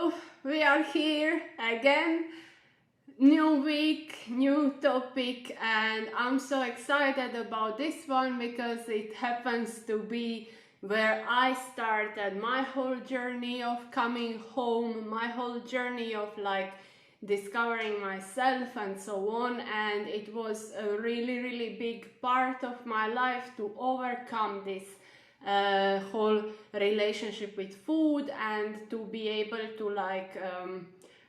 Oh, we are here again, new week, new topic, and I'm so excited about this one because it happens to be where I started my whole journey of coming home, my whole journey of discovering myself and so on. And it was a really big part of my life to overcome this whole relationship with food and to be able to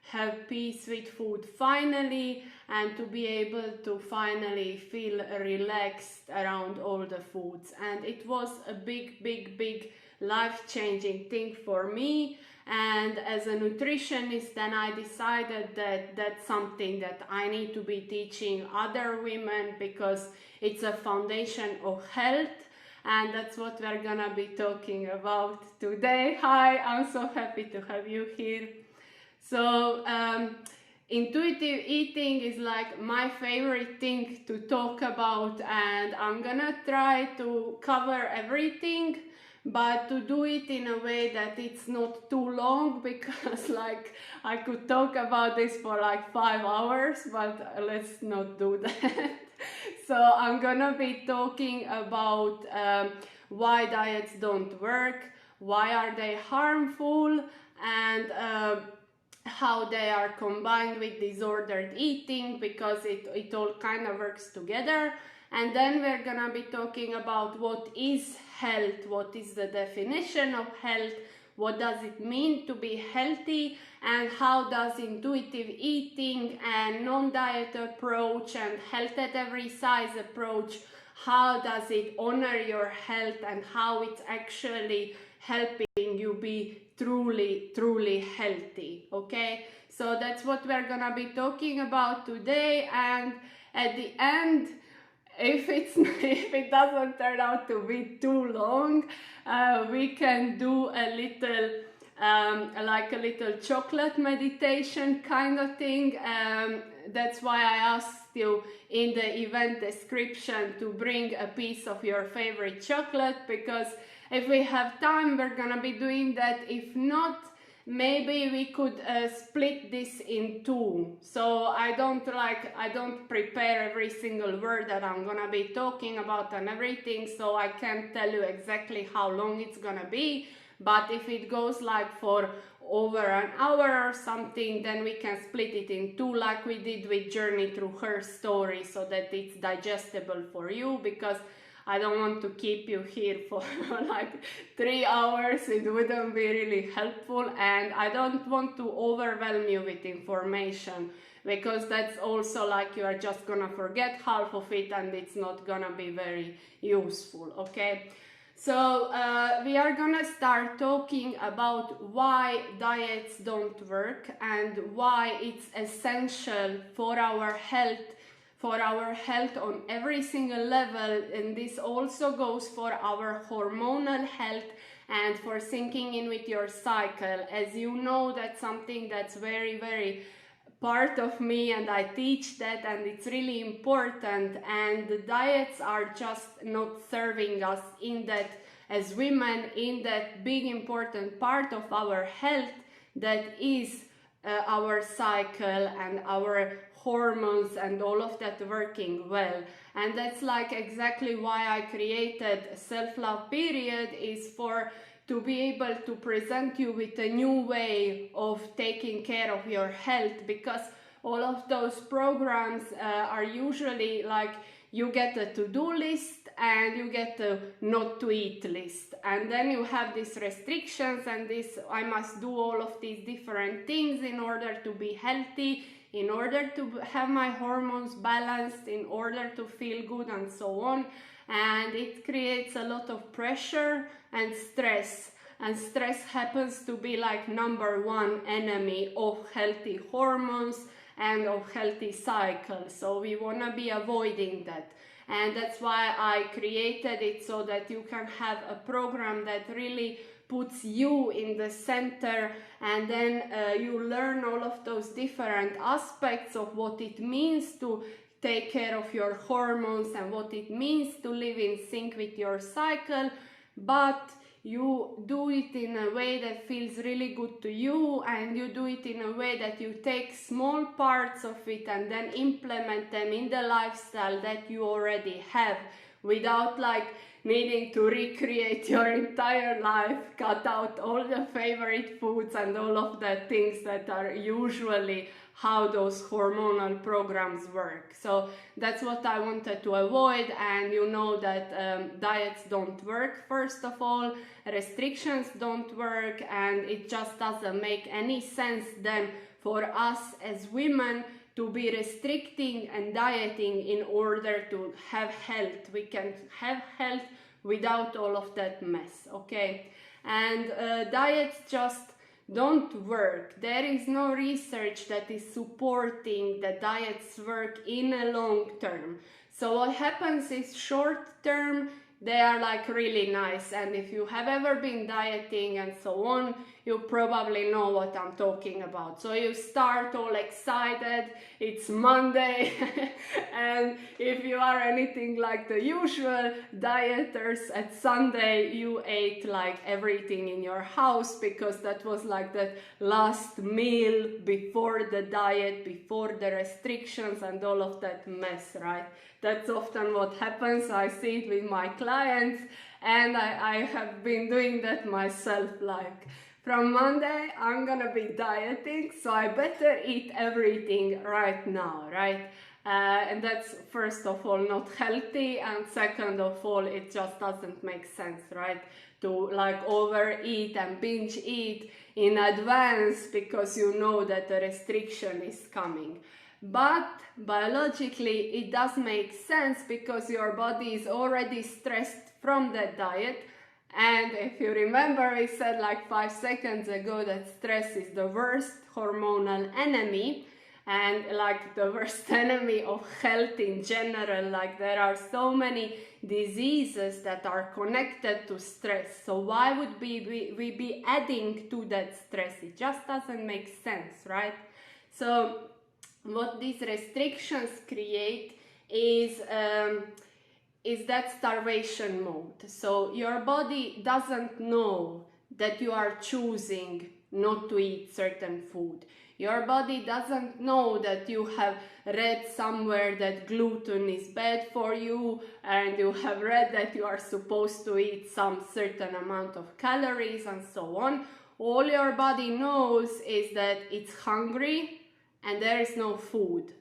have peace with food finally, and to be able to finally feel relaxed around all the foods. And it was a big life-changing thing for me. And as a nutritionist, then I decided that that's something that I need to be teaching other women, because it's a foundation of health. And that's what we're gonna be talking about today. Hi, I'm so happy to have you here. So intuitive eating is like my favorite thing to talk about, and I'm gonna try to cover everything, but to do it in a way that it's not too long, because I could talk about this for 5 hours, but let's not do that. So I'm gonna be talking about why diets don't work, why are they harmful, and how they are combined with disordered eating, because it all kind of works together. And then we're gonna be talking about what is health, what is the definition of health, what does it mean to be healthy, and how does intuitive eating and non-diet approach and health at every size approach, how does it honor your health and how it's actually helping you be truly healthy. Okay, so that's what we're gonna be talking about today. And at the end, if it doesn't turn out to be too long, we can do a little a little chocolate meditation kind of thing. That's why I asked you in the event description to bring a piece of your favorite chocolate, because if we have time, we're gonna be doing that. If not, maybe we could split this in two. So I don't prepare every single word that I'm gonna be talking about and everything, so I can't tell you exactly how long it's gonna be. But if it goes for over an hour or something, then we can split it in two, like we did with Journey Through Her Story, so that it's digestible for you, because I don't want to keep you here for 3 hours. It wouldn't be really helpful, and I don't want to overwhelm you with information, because that's also you are just gonna forget half of it and it's not gonna be very useful. Okay, so we are gonna start talking about why diets don't work and why it's essential for our health on every single level. And this also goes for our hormonal health and for syncing in with your cycle. As you know, that's something that's very part of me, and I teach that, and it's really important. And the diets are just not serving us in that, as women, in that big important part of our health that is our cycle and our hormones and all of that working well. And that's exactly why I created Self-Love Period, is to be able to present you with a new way of taking care of your health, because all of those programs are usually you get a to-do list and you get a not to eat list, and then you have these restrictions and this, I must do all of these different things in order to be healthy, in order to have my hormones balanced, in order to feel good, and so on. And it creates a lot of pressure and stress. And stress happens to be number one enemy of healthy hormones and of healthy cycles. So we want to be avoiding that. And that's why I created it, so that you can have a program that really puts you in the center, and then you learn all of those different aspects of what it means to take care of your hormones and what it means to live in sync with your cycle. But you do it in a way that feels really good to you, and you do it in a way that you take small parts of it and then implement them in the lifestyle that you already have, without like needing to recreate your entire life, cut out all the favorite foods and all of the things that are usually how those hormonal programs work. So that's what I wanted to avoid. And you know that diets don't work, first of all, restrictions don't work, and it just doesn't make any sense then for us as women to be restricting and dieting in order to have health. We can have health without all of that mess, okay? And diets just don't work. There is no research that is supporting that diets work in a long term. So what happens is, short term, they are like really nice, and if you have ever been dieting and so on, you probably know what I'm talking about. So you start all excited, it's Monday, and if you are anything like the usual dieters, at Sunday you ate like everything in your house, because that was like the last meal before the diet, before the restrictions and all of that mess, right? That's often what happens. I see it with my clients, and I have been doing that myself. Like, from Monday I'm gonna be dieting, so I better eat everything right now, right? And that's, first of all, not healthy, and second of all, it just doesn't make sense, right? To like overeat and binge eat in advance because you know that the restriction is coming. But biologically it does make sense, because your body is already stressed from that diet. And if you remember, we said like 5 seconds ago that stress is the worst hormonal enemy, and like the worst enemy of health in general. Like, there are so many diseases that are connected to stress. So why would we be adding to that stress? It just doesn't make sense, right? So what these restrictions create is that starvation mode. So your body doesn't know that you are choosing not to eat certain food. Your body doesn't know that you have read somewhere that gluten is bad for you, and you have read that you are supposed to eat some certain amount of calories and so on. All your body knows is that it's hungry and there is no food.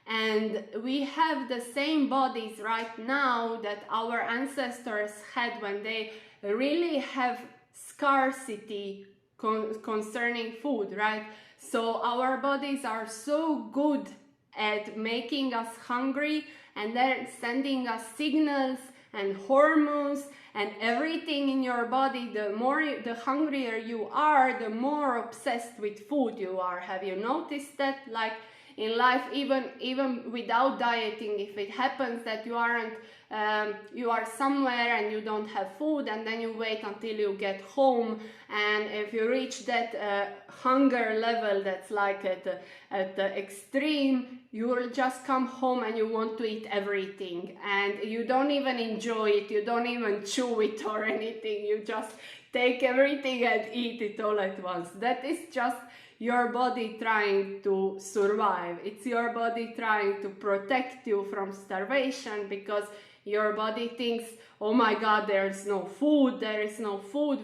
And we have the same bodies right now that our ancestors had when they really have scarcity concerning food, right? So our bodies are so good at making us hungry, and then sending us signals and hormones and everything in your body. The hungrier you are, the more obsessed with food you are. Have you noticed that? Like, in life, even without dieting, if it happens that you are somewhere and you don't have food, and then you wait until you get home, and if you reach that hunger level that's like at the extreme, you will just come home and you want to eat everything, and you don't even enjoy it, you don't even chew it or anything, you just take everything and eat it all at once. That is just your body trying to survive. It's your body trying to protect you from starvation, because your body thinks, oh my God, there's no food,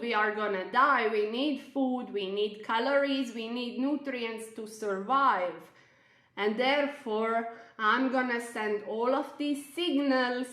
we are gonna die, we need food, we need calories, we need nutrients to survive. And therefore, I'm gonna send all of these signals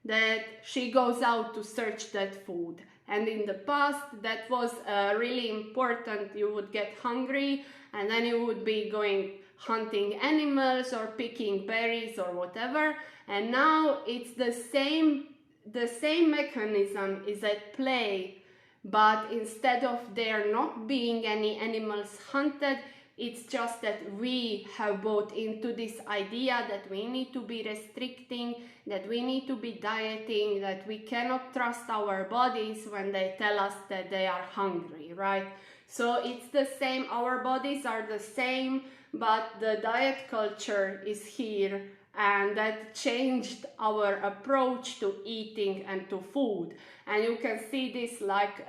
that she goes out to search that food. And in the past, that was really important. You would get hungry, and then you would be going hunting animals or picking berries or whatever. And now it's the same mechanism is at play, but instead of there not being any animals hunted, it's just that we have bought into this idea that we need to be restricting, that we need to be dieting, that we cannot trust our bodies when they tell us that they are hungry, right? So it's the same, our bodies are the same, but the diet culture is here and that changed our approach to eating and to food. And you can see this like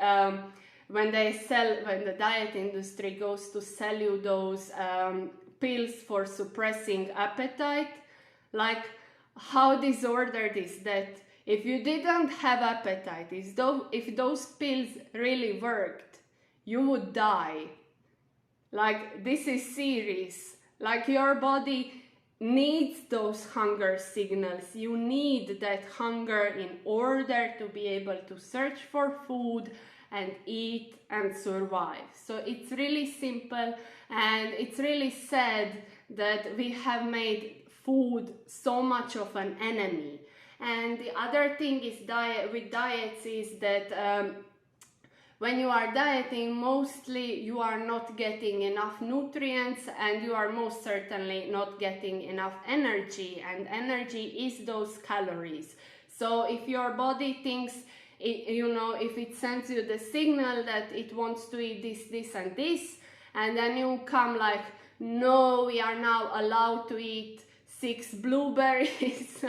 when the diet industry goes to sell you those pills for suppressing appetite, like how disordered is that. If you didn't have appetite, if those pills really worked, you would die. Like, this is serious. Like, your body needs those hunger signals. You need that hunger in order to be able to search for food and eat and survive. So it's really simple, and it's really sad that we have made food so much of an enemy. And the other thing is with diets is that when you are dieting, mostly you are not getting enough nutrients, and you are most certainly not getting enough energy, and energy is those calories. So if your body thinks, if it sends you the signal that it wants to eat this and this, and then you come like, no, we are now allowed to eat 6 blueberries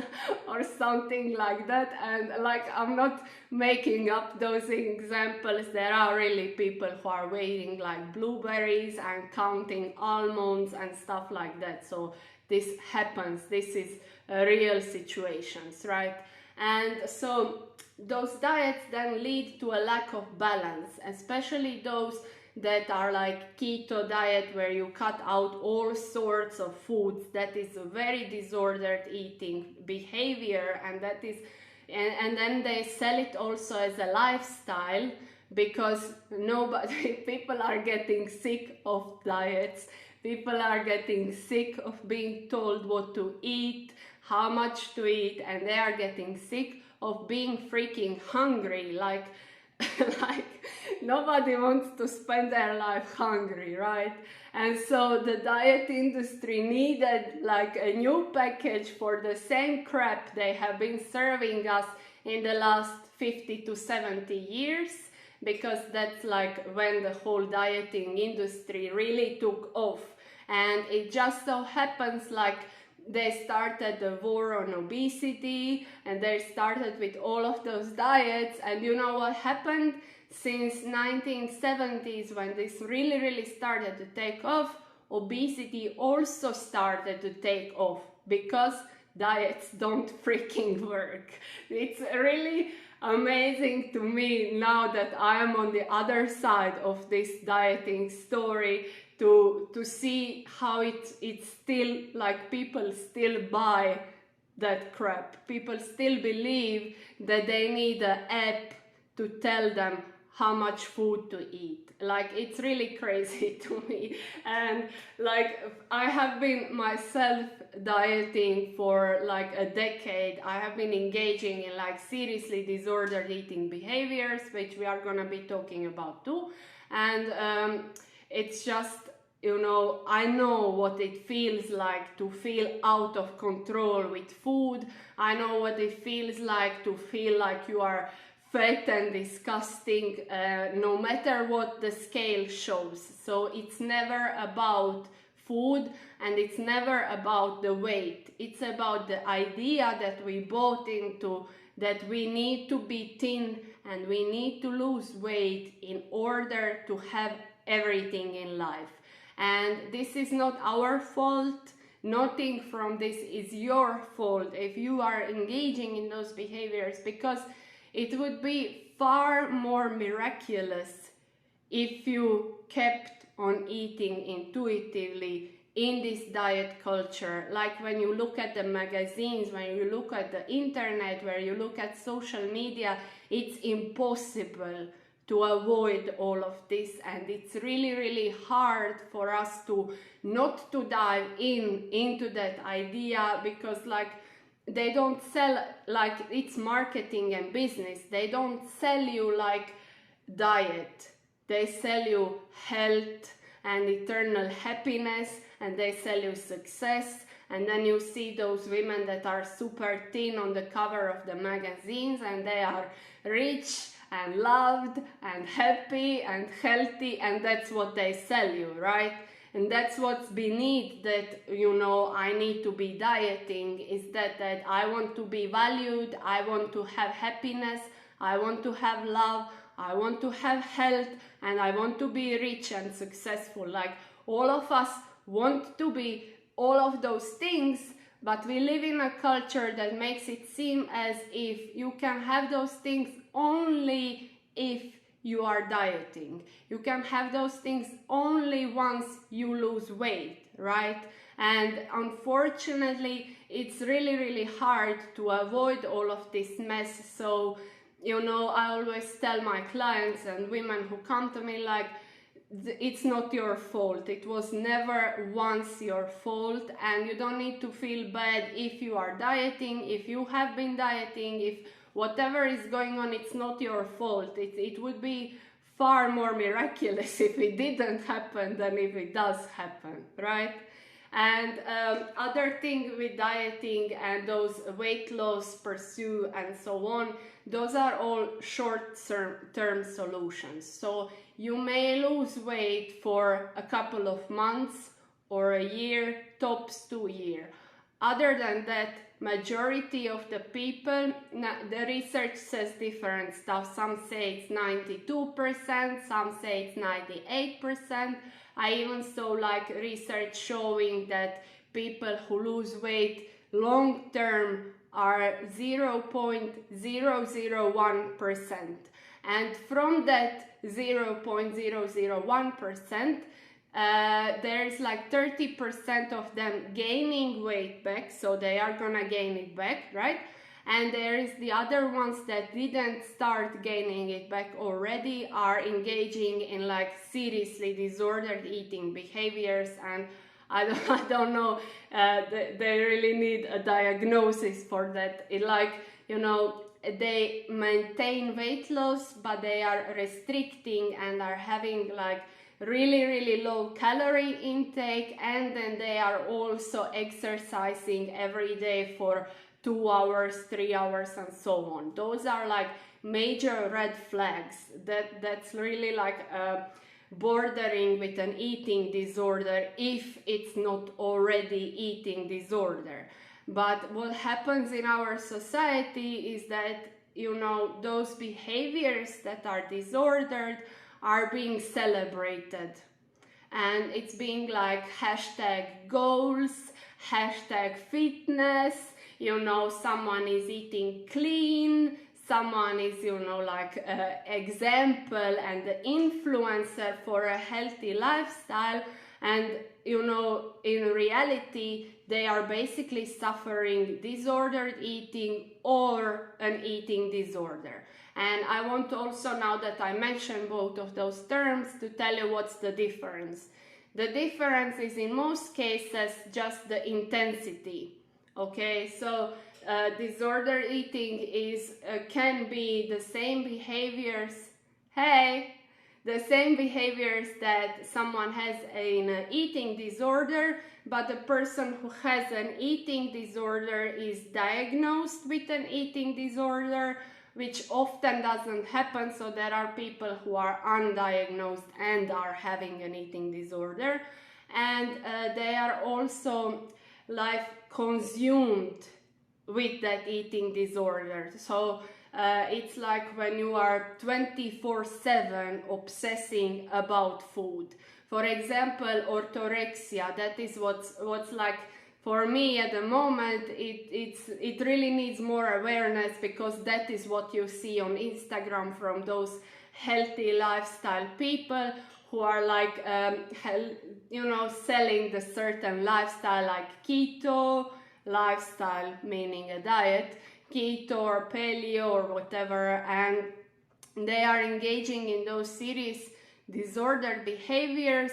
or something like that. And like, I'm not making up those examples. There are really people who are weighing like blueberries and counting almonds and stuff like that. So this happens. This is real situations, right? And so those diets then lead to a lack of balance, especially those that are like keto diet, where you cut out all sorts of foods. That is a very disordered eating behavior, and that is and then they sell it also as a lifestyle, because people are getting sick of diets. People are getting sick of being told what to eat, how much to eat, and they are getting sick of being freaking hungry. Like nobody wants to spend their life hungry, right? And so the diet industry needed like a new package for the same crap they have been serving us in the last 50 to 70 years, because that's like when the whole dieting industry really took off. And it just so happens like they started the war on obesity, and they started with all of those diets. And you know what happened? Since 1970s, when this really started to take off, obesity also started to take off, because diets don't freaking work. It's really amazing to me now that I am on the other side of this dieting story, to see how it's still like people still buy that crap. People still believe that they need an app to tell them how much food to eat. Like, it's really crazy to me. And like, I have been myself dieting for like a decade. I have been engaging in like seriously disordered eating behaviors, which we are gonna be talking about too. And it's just, I know what it feels like to feel out of control with food. I know what it feels like to feel like you are fat and disgusting, no matter what the scale shows. So it's never about food, and it's never about the weight. It's about the idea that we bought into, that we need to be thin and we need to lose weight in order to have everything in life. And this is not our fault. Nothing from this is your fault if you are engaging in those behaviors, because it would be far more miraculous if you kept on eating intuitively in this diet culture. Like, when you look at the magazines, when you look at the internet, where you look at social media, it's impossible to avoid all of this. And it's really hard for us to not to dive into that idea, because like, they don't sell, like, it's marketing and business. They don't sell you like diet. They sell you health and eternal happiness, and they sell you success. And then you see those women that are super thin on the cover of the magazines, and they are rich and loved and happy and healthy, and that's what they sell you, right? And that's what's beneath that, you know, I need to be dieting, is that I want to be valued, I want to have happiness, I want to have love, I want to have health, and I want to be rich and successful. Like, all of us want to be all of those things, but we live in a culture that makes it seem as if you can have those things only if you are dieting. You can have those things only once you lose weight, right? And unfortunately, it's really, really hard to avoid all of this mess. So, you know, I always tell my clients and women who come to me, like, it's not your fault. It was never once your fault, and you don't need to feel bad if you are dieting, if you have been dieting, if whatever is going on, it's not your fault. It would be far more miraculous if it didn't happen than if it does happen, right? And other thing with dieting and those weight loss pursue and so on, those are all short-term solutions. So you may lose weight for a couple of months or a year, tops 2 years. Other than that, majority of the people, the research says different stuff. Some say it's 92%, some say it's 98%. I even saw like research showing that people who lose weight long term are 0.001%. And from that 0.001%, there's like 30% of them gaining weight back, so they are gonna gain it back, right? And there is the other ones that didn't start gaining it back already, are engaging in like seriously disordered eating behaviors, and I don't know, they really need a diagnosis for that. Like, you know, they maintain weight loss, but they are restricting and are having like really, really low calorie intake, and then they are also exercising every day for 2 hours, 3 hours, and so on. Those are like major red flags. That's really like bordering with an eating disorder, if it's not already eating disorder. But what happens in our society is that, you know, those behaviors that are disordered are being celebrated, and it's being like hashtag goals, hashtag fitness, you know, someone is eating clean, someone is, you know, like example and the influencer for a healthy lifestyle, and, you know, in reality they are basically suffering disordered eating or an eating disorder. And I want also, now that I mentioned both of those terms, to tell you what's the difference. The difference is in most cases just the intensity. Okay, so disordered eating is can be the same behaviors. The same behaviors that someone has in an eating disorder, but the person who has an eating disorder is diagnosed with an eating disorder, which often doesn't happen. So there are people who are undiagnosed and are having an eating disorder, and they are also like consumed with that eating disorder. So it's like when you are 24/7 obsessing about food. For example, orthorexia, that is what's like, for me at the moment, it really needs more awareness, because that is what you see on Instagram from those healthy lifestyle people who are like, you know, selling the certain lifestyle, like keto lifestyle, meaning a diet, keto or paleo or whatever, and they are engaging in those serious disordered behaviors,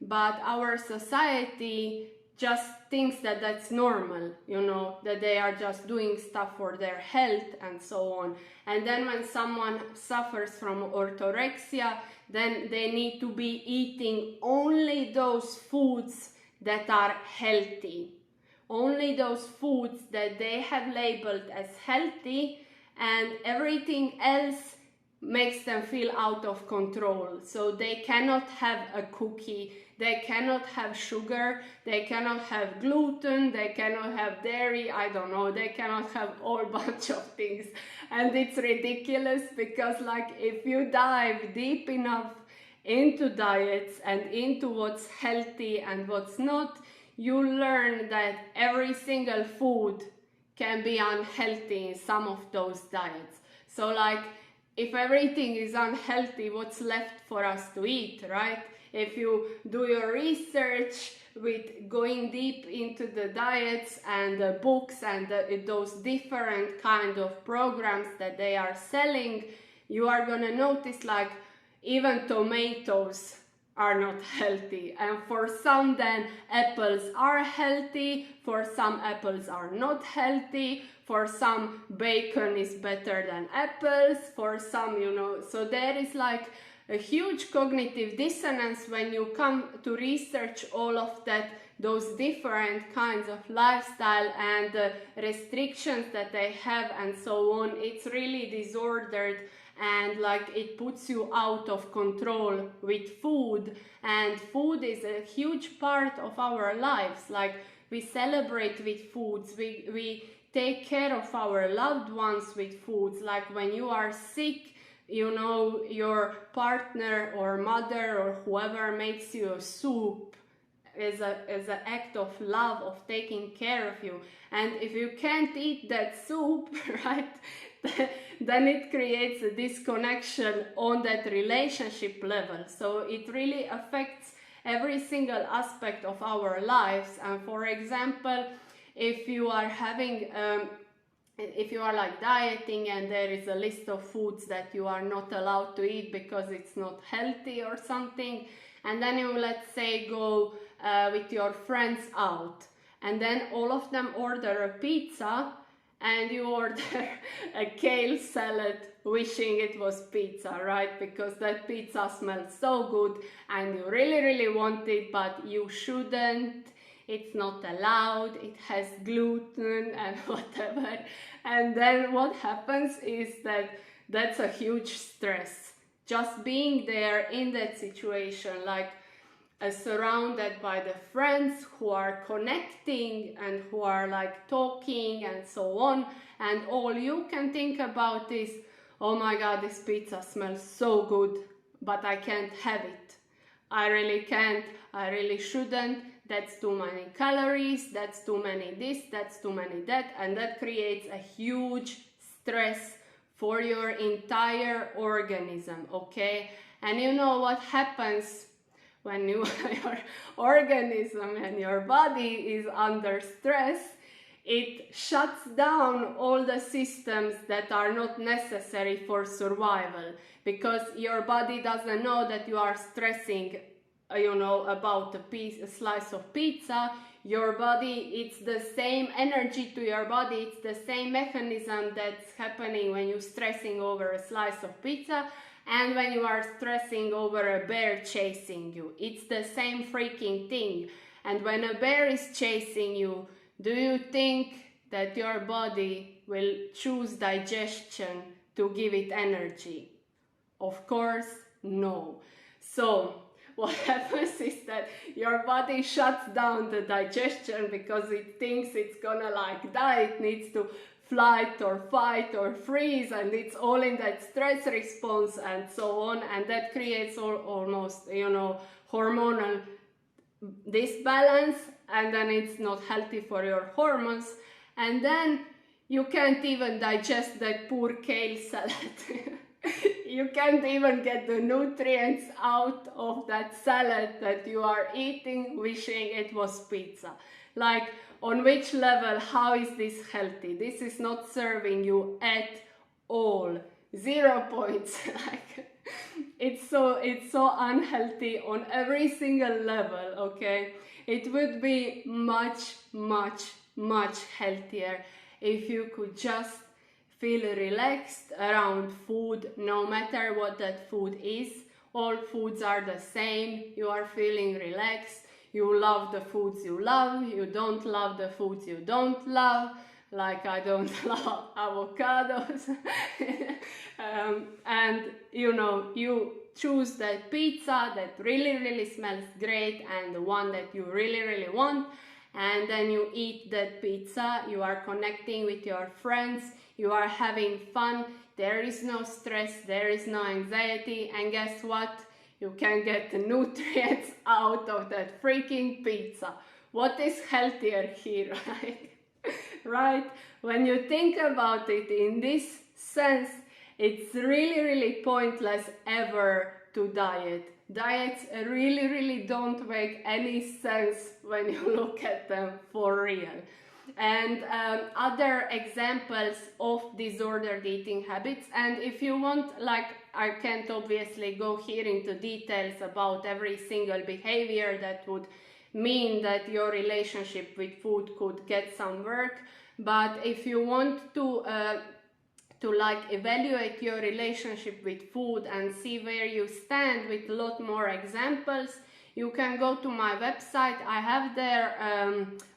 but our society just thinks that that's normal, you know, that they are just doing stuff for their health and so on. And then when someone suffers from orthorexia, then they need to be eating only those foods that are healthy, only those foods that they have labeled as healthy, and everything else makes them feel out of control. So they cannot have a cookie, they cannot have sugar, they cannot have gluten, they cannot have dairy, I don't know, they cannot have all bunch of things. And it's ridiculous because like if you dive deep enough into diets and into what's healthy and what's not, you learn that every single food can be unhealthy in some of those diets. So like if everything is unhealthy, what's left for us to eat, right? If you do your research with going deep into the diets and the books and those different kind of programs that they are selling, you are gonna notice like even tomatoes are not healthy, and for some then apples are healthy, for some apples are not healthy, for some bacon is better than apples, for some, you know, so there is like a huge cognitive dissonance when you come to research all of that, those different kinds of lifestyle and restrictions that they have and so on. It's really disordered, and like it puts you out of control with food. And food is a huge part of our lives. Like we celebrate with foods, we take care of our loved ones with foods. Like when you are sick, you know, your partner or mother or whoever makes you a soup is an act of love, of taking care of you. And if you can't eat that soup, right, then it creates a disconnection on that relationship level. So it really affects every single aspect of our lives. And for example, if you are having if you are like dieting and there is a list of foods that you are not allowed to eat because it's not healthy or something, and then you, let's say, go with your friends out, and then all of them order a pizza, and you order a kale salad wishing it was pizza, right? Because that pizza smells so good and you really want it, but you shouldn't. It's not allowed, it has gluten and whatever. And then what happens is that that's a huge stress. Just being there in that situation, like surrounded by the friends who are connecting and who are like talking and so on, and all you can think about is, oh my god, this pizza smells so good, but I can't have it. I really can't, I really shouldn't, that's too many calories, that's too many this, that's too many that, and that creates a huge stress for your entire organism, okay? And you know what happens when your organism and your body is under stress? It shuts down all the systems that are not necessary for survival, because your body doesn't know that you are stressing, you know, about a slice of pizza. Your body, it's the same energy to your body, it's the same mechanism that's happening when you're stressing over a slice of pizza and when you are stressing over a bear chasing you. It's the same freaking thing. And when a bear is chasing you, do you think that your body will choose digestion to give it energy? Of course, no. So what happens is that your body shuts down the digestion because it thinks it's gonna like die, it needs to flight or fight or freeze, and it's all in that stress response and so on, and that creates almost, you know, hormonal disbalance, and then it's not healthy for your hormones, and then you can't even digest that poor kale salad. You can't even get the nutrients out of that salad that you are eating wishing it was pizza. Like, on which level, how is this healthy? This is not serving you at all. 0 points. Like, it's so unhealthy on every single level, okay? It would be much healthier if you could just feel relaxed around food, no matter what that food is. All foods are the same. You are feeling relaxed. You love the foods you love. You don't love the foods you don't love. like I don't love avocados. And you know, you choose that pizza that really smells great and the one that you really want, and then you eat that pizza. You are connecting with your friends, you are having fun, there is no stress, there is no anxiety, and guess what? You can get the nutrients out of that freaking pizza. What is healthier here, right? Right? When you think about it in this sense, it's really pointless ever to diet. Diets really don't make any sense when you look at them for real. And other examples of disordered eating habits, and if you want, like, I can't obviously go here into details about every single behavior that would mean that your relationship with food could get some work, but if you want to like evaluate your relationship with food and see where you stand with a lot more examples, you can go to my website. I have there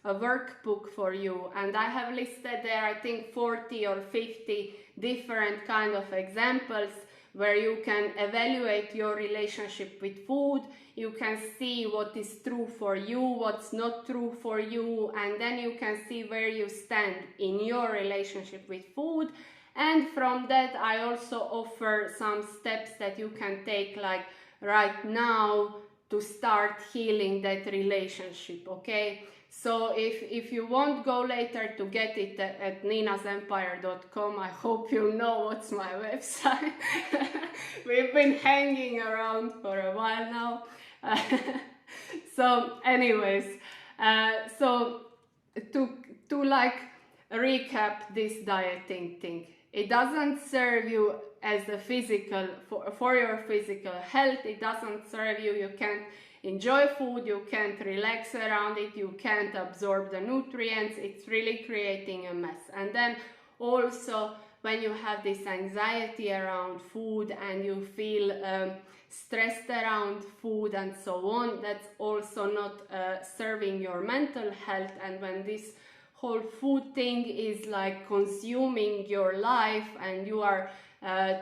a workbook for you, and I have listed there, I think, 40 or 50 different kind of examples where you can evaluate your relationship with food. You can see what is true for you, what's not true for you, and then you can see where you stand in your relationship with food. And from that, I also offer some steps that you can take, like right now, to start healing that relationship, okay? So if you won't go later to get it at ninasempire.com, I hope you know what's my website. We've been hanging around for a while now. So anyways, so to like recap this dieting thing, it doesn't serve you as a physical, for your physical health. It doesn't serve you. You can't enjoy food, you can't relax around it, you can't absorb the nutrients. It's really creating a mess. And then also, when you have this anxiety around food and you feel stressed around food and so on, that's also not serving your mental health. And when this whole food thing is like consuming your life, and you are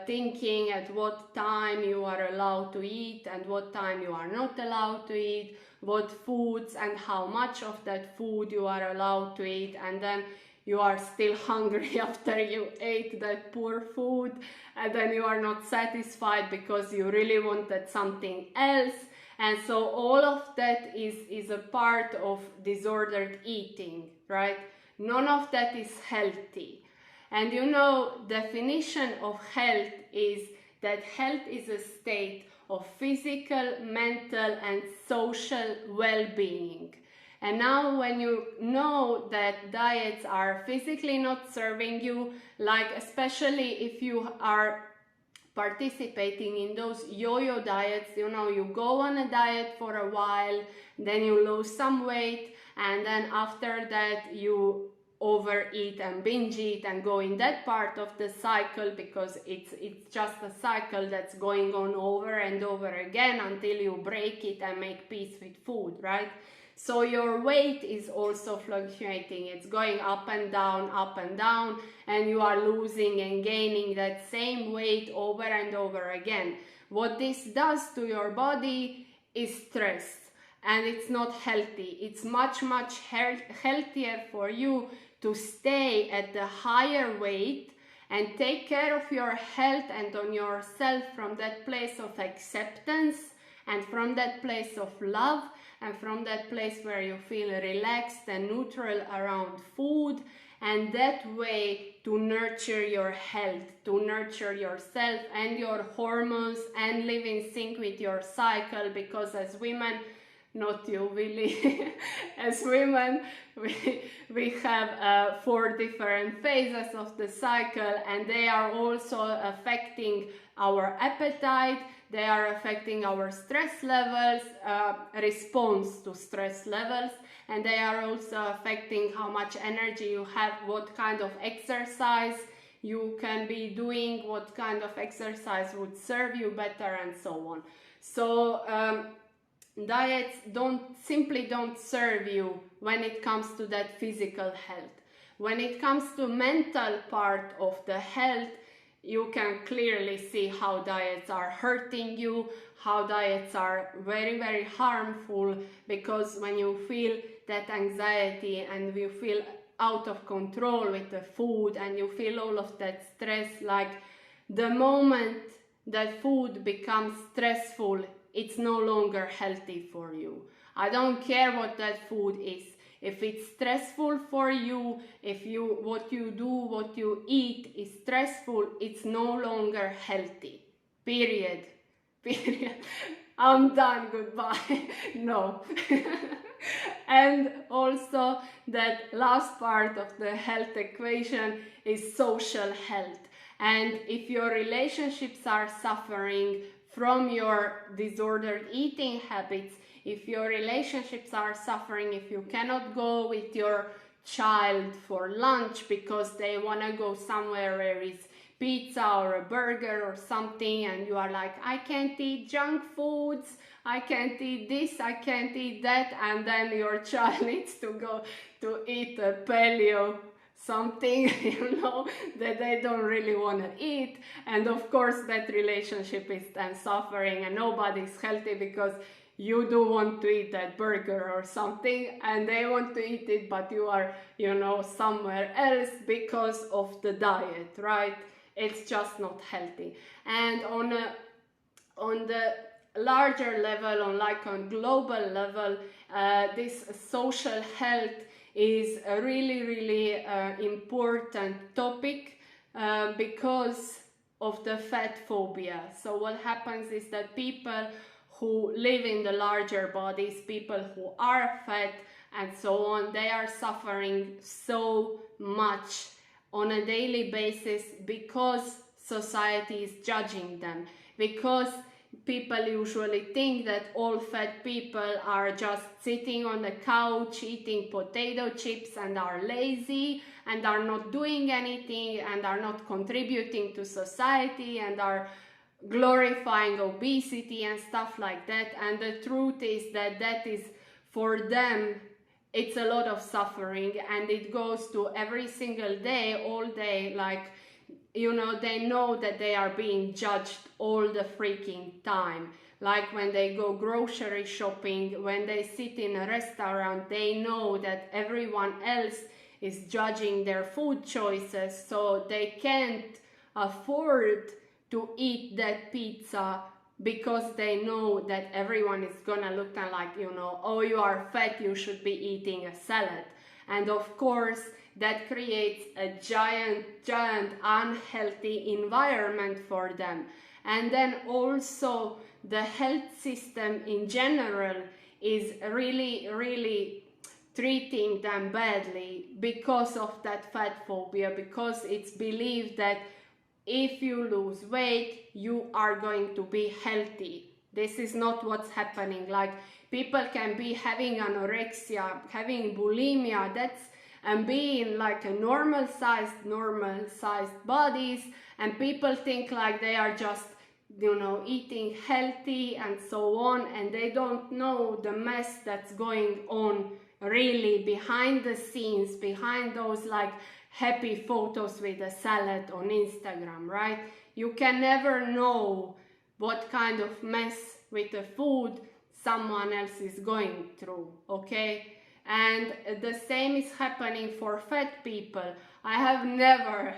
thinking at what time you are allowed to eat and what time you are not allowed to eat, what foods and how much of that food you are allowed to eat, and then you are still hungry after you ate that poor food, and then you are not satisfied because you really wanted something else. And so all of that is a part of disordered eating, right? None of that is healthy. And you know, definition of health is that health is a state of physical, mental, and social well-being. And now when you know that diets are physically not serving you, like especially if you are participating in those yo-yo diets, you know, you go on a diet for a while, then you lose some weight, and then after that you overeat and binge eat and go in that part of the cycle, because it's just a cycle that's going on over and over again until you break it and make peace with food, right? So your weight is also fluctuating. It's going up and down, and you are losing and gaining that same weight over and over again. What this does to your body is stress, and it's not healthy. It's much healthier for you to stay at the higher weight and take care of your health and on yourself from that place of acceptance and from that place of love and from that place where you feel relaxed and neutral around food, and that way to nurture your health, to nurture yourself and your hormones and live in sync with your cycle. Because as women, not you really, as women we have 4 different phases of the cycle, and they are also affecting our appetite, they are affecting our stress levels, response to stress levels, and they are also affecting how much energy you have, what kind of exercise you can be doing, what kind of exercise would serve you better, and so on. So diets simply don't serve you when it comes to that physical health. When it comes to mental part of the health, you can clearly see how diets are hurting you, how diets are very, very harmful, because when you feel that anxiety and you feel out of control with the food and you feel all of that stress, like the moment that food becomes stressful, it's no longer healthy for you. I don't care what that food is. If it's stressful for you, if what you do, what you eat is stressful, it's no longer healthy. Period. Period. I'm done. Goodbye. No. And also that last part of the health equation is social health. And if your relationships are suffering from your disordered eating habits, if your relationships are suffering, if you cannot go with your child for lunch because they want to go somewhere where it's pizza or a burger or something, and you are like, I can't eat junk foods, I can't eat this, I can't eat that, and then your child needs to go to eat a paleo something, you know, that they don't really want to eat, and of course that relationship is then suffering and nobody's healthy because you do want to eat that burger or something and they want to eat it, but you are, you know, somewhere else because of the diet, right? It's just not healthy. And on the larger level, on global level, this social health is a really important topic because of the fat phobia. So what happens is that people who live in the larger bodies, people who are fat and so on, they are suffering so much on a daily basis because society is judging them, because people usually think that all fat people are just sitting on the couch eating potato chips and are lazy and are not doing anything and are not contributing to society and are glorifying obesity and stuff like that. And the truth is that that is, for them, it's a lot of suffering, and it goes to every single day, all day, like, you know, they know that they are being judged all the freaking time. Like when they go grocery shopping, when they sit in a restaurant, they know that everyone else is judging their food choices, so they can't afford to eat that pizza because they know that everyone is gonna look at like, you know, oh, you are fat, you should be eating a salad. And of course that creates a giant unhealthy environment for them. And then also the health system in general is really treating them badly because of that fat phobia, because it's believed that if you lose weight, you are going to be healthy. This is not what's happening. Like, people can be having anorexia, having bulimia, and being like a normal sized bodies, and people think like they are just, you know, eating healthy and so on, and they don't know the mess that's going on really behind the scenes, behind those like happy photos with a salad on Instagram, right? You can never know what kind of mess with the food someone else is going through, okay? And the same is happening for fat people. I have never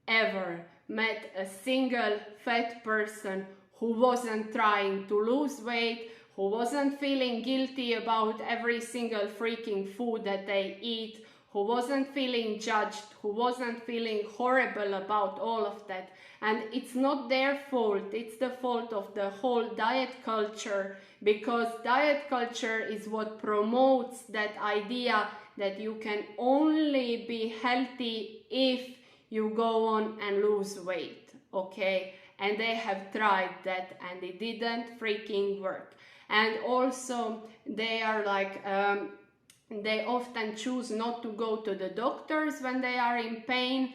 ever met a single fat person who wasn't trying to lose weight, who wasn't feeling guilty about every single freaking food that they eat, who wasn't feeling judged, who wasn't feeling horrible about all of that. And it's not their fault, it's the fault of the whole diet culture, because diet culture is what promotes that idea that you can only be healthy if you go on and lose weight, okay? And they have tried that and it didn't freaking work. And also they are like, they often choose not to go to the doctors when they are in pain,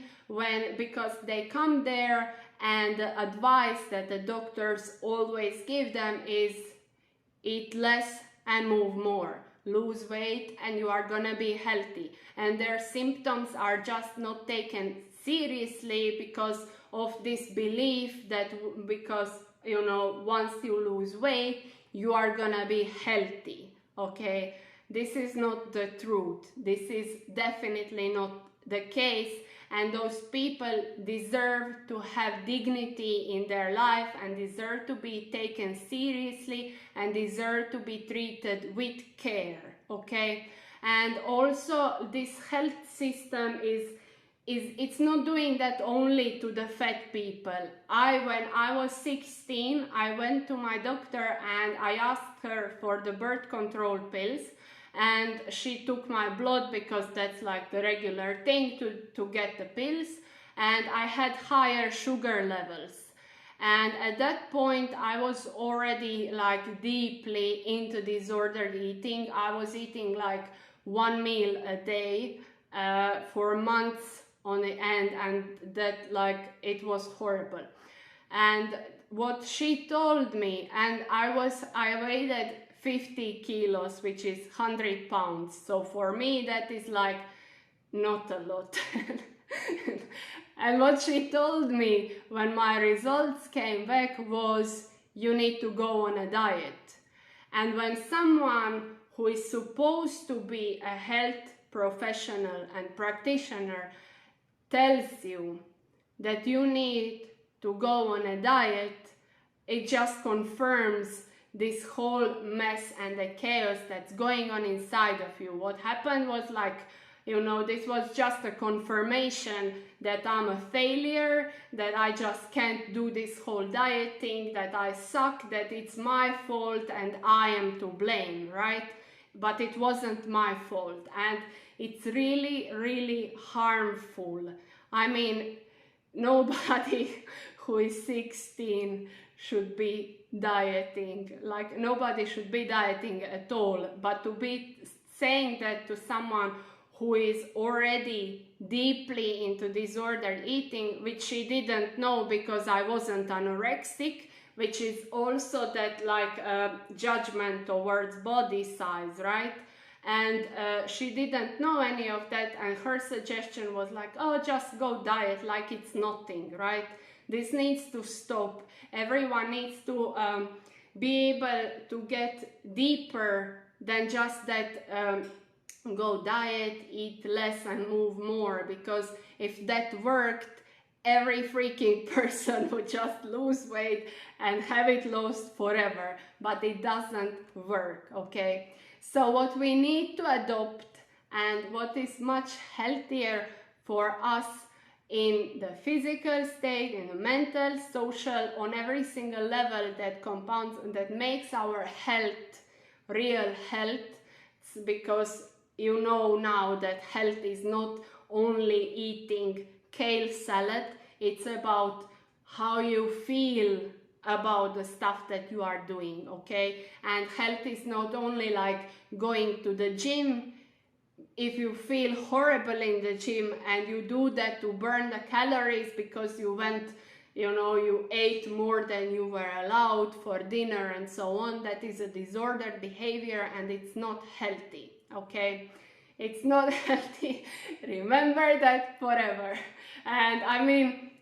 because they come there and the advice that the doctors always give them is eat less and move more. lose weight and you are gonna be healthy, and their symptoms are just not taken seriously because of this belief that because, you know, once you lose weight you are gonna be healthy. Okay, this is not the truth. This is definitely not the case, and those people deserve to have dignity in their life and deserve to be taken seriously and deserve to be treated with care. Okay, and also this health system is it's not doing that only to the fat people. When I was 16, I went to my doctor and I asked her for the birth control pills, and she took my blood because that's like the regular thing to get the pills, and I had higher sugar levels. And at that point I was already like deeply into disordered eating. I was eating like one meal a day for months on the end, and that like it was horrible. And what she told me, and I weighed 50 kilos, which is 100 pounds, so for me that is like not a lot. And what she told me when my results came back was, you need to go on a diet. And when someone who is supposed to be a health professional and practitioner tells you that you need to go on a diet, it just confirms this whole mess and the chaos that's going on inside of you. What happened was like, you know, this was just a confirmation that I'm a failure, that I just can't do this whole diet thing, that I suck, that it's my fault and I am to blame, right? But it wasn't my fault, and it's really, really harmful. I mean, nobody who is 16 should be dieting. Like, nobody should be dieting at all. But to be saying that to someone who is already deeply into disordered eating, which she didn't know because I wasn't anorexic, which is also that like judgment towards body size, right? And she didn't know any of that, and her suggestion was like, oh, just go diet like it's nothing, right? This needs to stop. Everyone needs to be able to get deeper than just that go diet, eat less and move more, because if that worked, every freaking person would just lose weight and have it lost forever. But it doesn't work, okay? So what we need to adopt, and what is much healthier for us in the physical state, in the mental, social, on every single level, that compounds, that makes our health real health, because you know now that health is not only eating kale salad, it's about how you feel about the stuff that you are doing, okay? And health is not only like going to the gym. If you feel horrible in the gym and you do that to burn the calories because you went, you know, you ate more than you were allowed for dinner and so on, that is a disordered behavior and it's not healthy, okay? It's not healthy. Remember that forever. And I mean,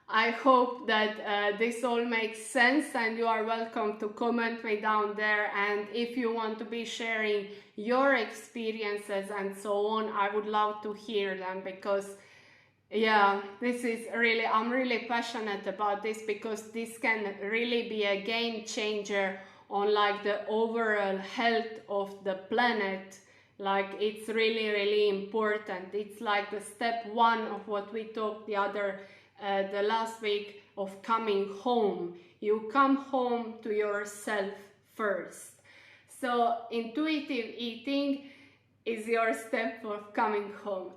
I hope that this all makes sense, and you are welcome to comment me down there. And if you want to be sharing your experiences and so on, I would love to hear them, because yeah, this is really, I'm really passionate about this, because this can really be a game changer on like the overall health of the planet. Like, it's really, really important. It's like the step one of what we talked the last week, of coming home. You come home to yourself first. So intuitive eating is your step of coming home.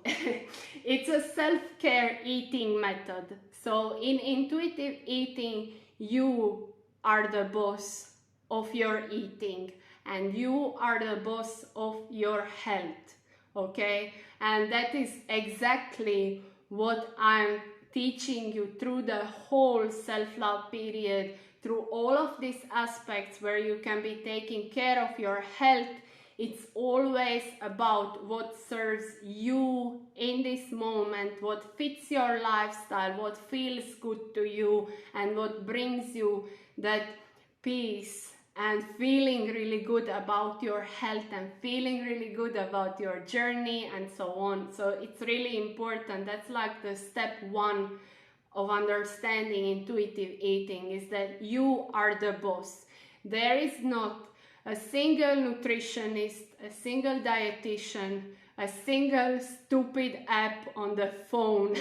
It's a self-care eating method. So in intuitive eating, you are the boss of your eating, and you are the boss of your health, okay? And that is exactly what I'm teaching you through the whole self-love period, through all of these aspects where you can be taking care of your health It's always about what serves you in this moment, what fits your lifestyle, what feels good to you, and what brings you that peace and feeling really good about your health and feeling really good about your journey and so on. So it's really important. That's like the step one of understanding intuitive eating, is that you are the boss. There is not a single nutritionist, a single dietitian, a single stupid app on the phone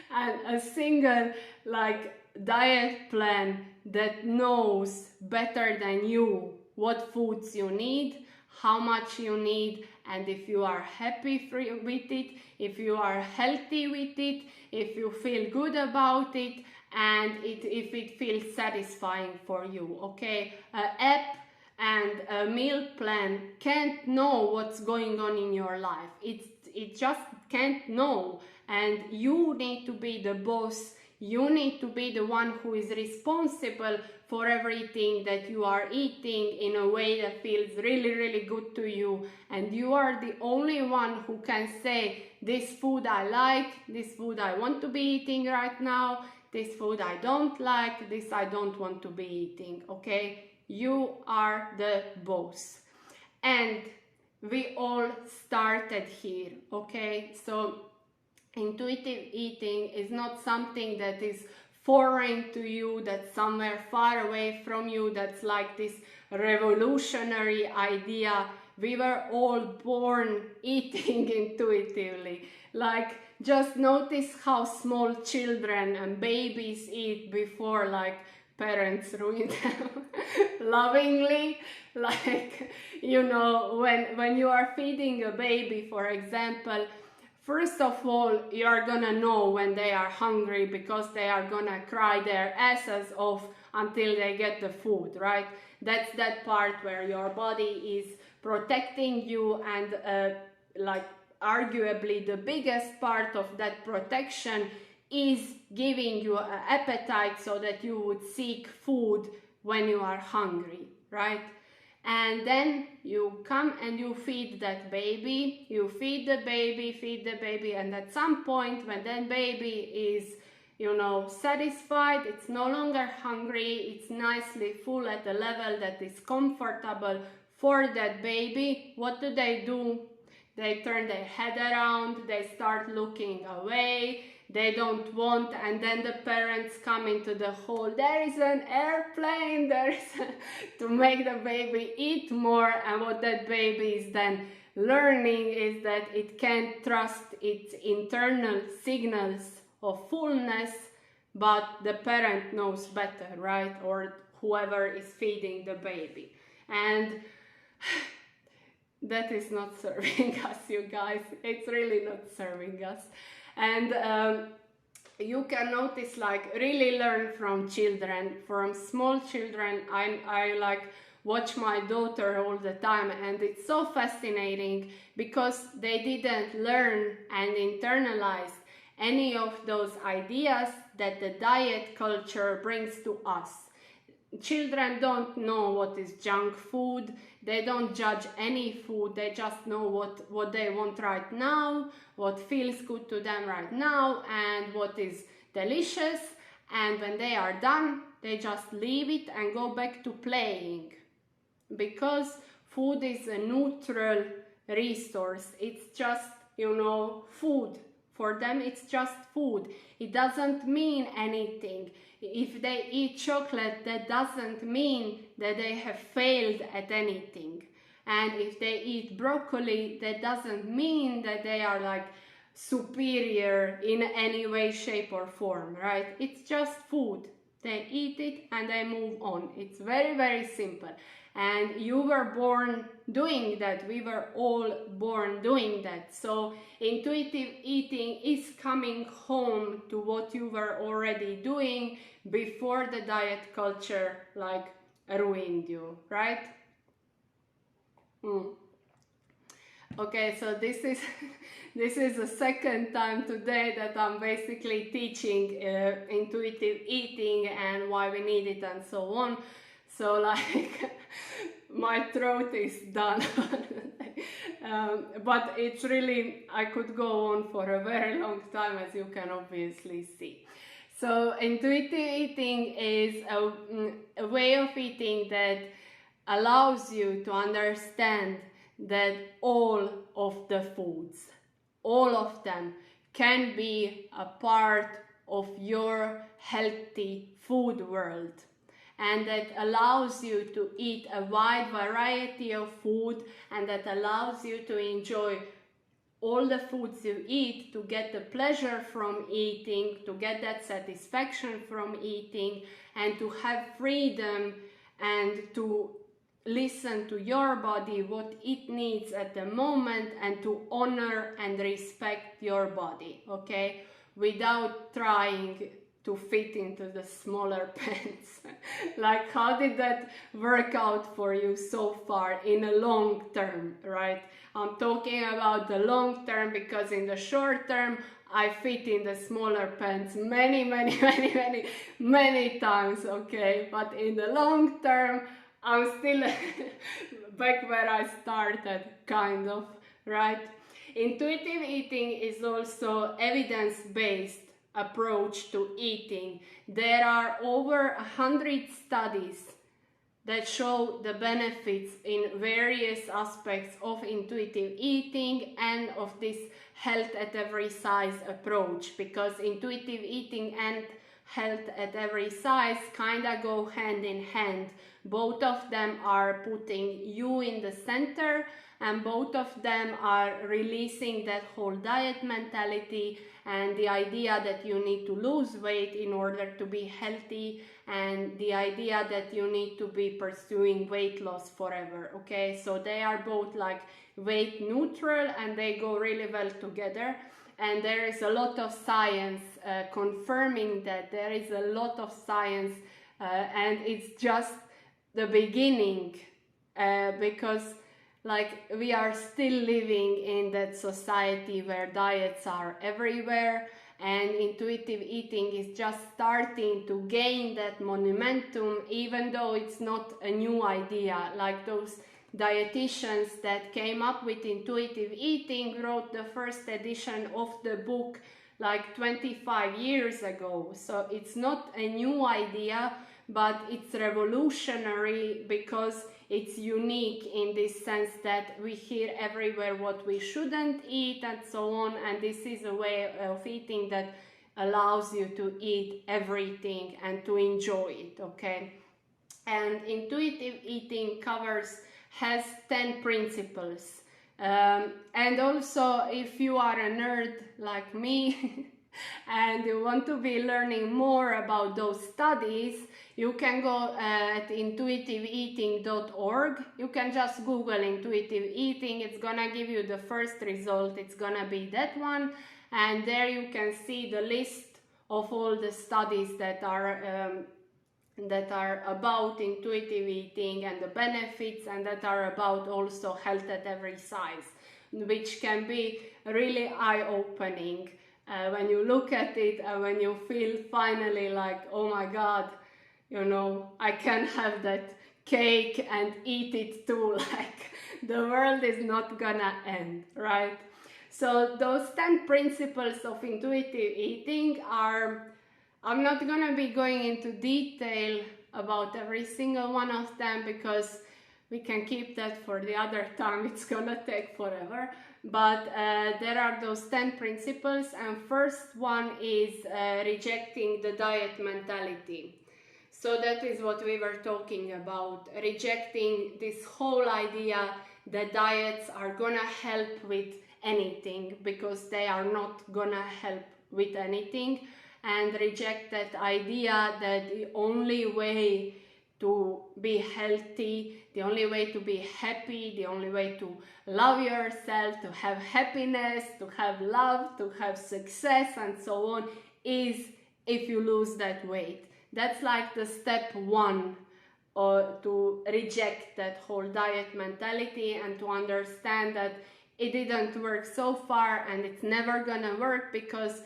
and a single like diet plan that knows better than you what foods you need, how much you need, and if you are happy with it, if you are healthy with it, if you feel good about it, and if it feels satisfying for you. Okay, an app and a meal plan can't know what's going on in your life. It just can't know, and you need to be the boss. You need to be the one who is responsible for everything that you are eating in a way that feels really, really good to you. And you are the only one who can say, this food I like, this food I want to be eating right now, this food I don't like, this I don't want to be eating, okay? You are the boss. And we all started here, okay? So intuitive eating is not something that is foreign to you, that's somewhere far away from you, that's like this revolutionary idea. We were all born eating intuitively. Like, just notice how small children and babies eat before like parents ruin them lovingly. Like, you know, when you are feeding a baby, for example, first of all, you are gonna know when they are hungry, because they are gonna cry their asses off until they get the food, right? That's that part where your body is protecting you, and like arguably the biggest part of that protection is giving you an appetite so that you would seek food when you are hungry, right? And then you come and you feed that baby, you feed the baby, and at some point when that baby is, you know, satisfied, it's no longer hungry, it's nicely full at a level that is comfortable for that baby, what do? They turn their head around, they start looking away, they don't want, and then the parents come into the hall. There is an airplane, to make the baby eat more, and what that baby is then learning is that it can't trust its internal signals of fullness, but the parent knows better, right? Or whoever is feeding the baby. And that is not serving us, you guys. It's really not serving us. And you can notice, like, really learn from children, from small children. I like watch my daughter all the time, and it's so fascinating because they didn't learn and internalize any of those ideas that the diet culture brings to us. Children don't know what is junk food, they don't judge any food, they just know what they want right now, what feels good to them right now, and what is delicious, and when they are done, they just leave it and go back to playing. Because food is a neutral resource, it's just, you know, food. For them, it's just food. It doesn't mean anything. If they eat chocolate, that doesn't mean that they have failed at anything. And if they eat broccoli, that doesn't mean that they are like superior in any way, shape, or form, right? It's just food. They eat it and they move on. It's very, very simple. And you were born doing that. We were all born doing that. So intuitive eating is coming home to what you were already doing before the diet culture like ruined you, right? Okay, so this is the second time today that I'm basically teaching intuitive eating and why we need it and so on. So like my throat is done. But it's really, I could go on for a very long time, as you can obviously see. So intuitive eating is a way of eating that allows you to understand that all of the foods, all of them, can be a part of your healthy food world, and that allows you to eat a wide variety of food, and that allows you to enjoy all the foods you eat, to get the pleasure from eating, to get that satisfaction from eating, and to have freedom and to listen to your body, what it needs at the moment, and to honor and respect your body, okay? Without trying to fit into the smaller pants. Like, how did that work out for you so far in a long term, right? I'm talking about the long term because in the short term, I fit in the smaller pants many times, okay? But in the long term, I'm still back where I started, kind of, right? Intuitive eating is also evidence-based approach to eating. There are over 100 studies that show the benefits in various aspects of intuitive eating and of this health at every size approach, because intuitive eating and health at every size kind of go hand in hand. Both of them are putting you in the center, and both of them are releasing that whole diet mentality and the idea that you need to lose weight in order to be healthy, and the idea that you need to be pursuing weight loss forever, okay? So they are both like weight neutral, and they go really well together. And there is a lot of science confirming that. There is a lot of science, and it's just the beginning, because like we are still living in that society where diets are everywhere, and intuitive eating is just starting to gain that momentum, even though it's not a new idea. Like those dietitians that came up with intuitive eating wrote the first edition of the book like 25 years ago. So it's not a new idea, but it's revolutionary because it's unique in this sense that we hear everywhere what we shouldn't eat and so on, and this is a way of eating that allows you to eat everything and to enjoy it, okay? And intuitive eating has 10 principles. And also, if you are a nerd like me and you want to be learning more about those studies, you can go at intuitiveeating.org. You can just Google intuitive eating. It's gonna give you the first result. It's gonna be that one. And there you can see the list of all the studies that are about intuitive eating and the benefits, and that are about also health at every size, which can be really eye-opening when you look at it, and when you feel finally like, oh my God, you know, I can have that cake and eat it too, like the world is not gonna end, right? So those 10 principles of intuitive eating are, I'm not gonna be going into detail about every single one of them because we can keep that for the other time, it's gonna take forever. But there are those 10 principles, and first one is rejecting the diet mentality. So that is what we were talking about, rejecting this whole idea that diets are gonna help with anything, because they are not gonna help with anything, and reject that idea that the only way to be healthy, the only way to be happy, the only way to love yourself, to have happiness, to have love, to have success and so on, is if you lose that weight. That's like the step one, to reject that whole diet mentality and to understand that it didn't work so far and it's never gonna work because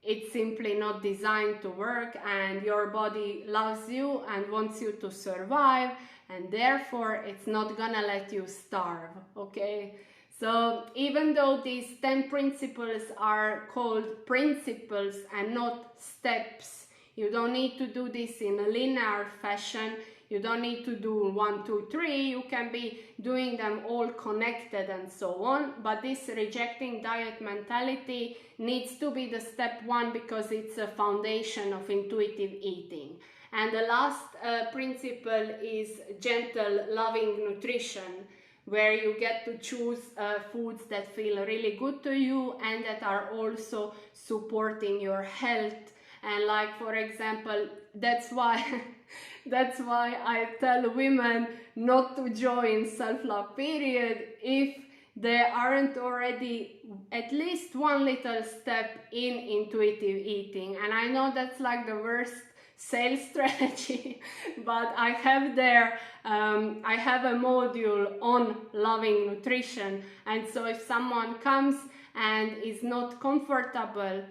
it's simply not designed to work, and your body loves you and wants you to survive, and therefore it's not gonna let you starve, okay? So even though these 10 principles are called principles and not steps, you don't need to do this in a linear fashion. You don't need to do 1, 2, 3. You can be doing them all connected and so on. But this rejecting diet mentality needs to be the step 1 because it's a foundation of intuitive eating. And the last principle is gentle, loving nutrition, where you get to choose foods that feel really good to you and that are also supporting your health. And like, for example, that's why I tell women not to join self-love period if they aren't already at least one little step in intuitive eating. And I know that's like the worst sales strategy, but I have I have a module on loving nutrition, and so if someone comes and is not comfortable,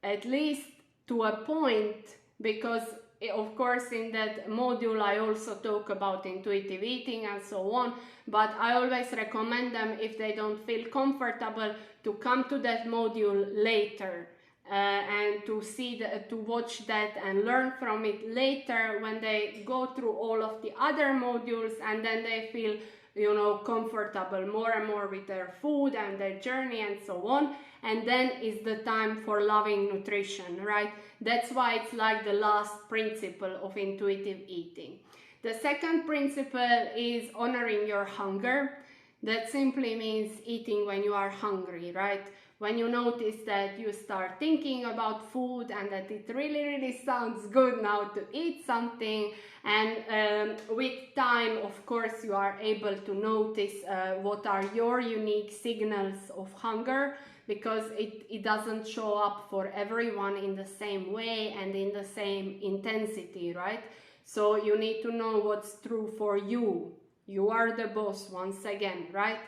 at least to a point, because of course in that module I also talk about intuitive eating and so on, but I always recommend them, if they don't feel comfortable, to come to that module later. And to watch that and learn from it later when they go through all of the other modules, and then they feel, you know, comfortable more and more with their food and their journey and so on. And then is the time for loving nutrition, right? That's why it's like the last principle of intuitive eating. The second principle is honoring your hunger. That simply means eating when you are hungry, right? When you notice that you start thinking about food and that it really sounds good now to eat something, and with time, of course, you are able to notice what are your unique signals of hunger, because it doesn't show up for everyone in the same way and in the same intensity, right? So you need to know what's true for you. You are the boss once again, right?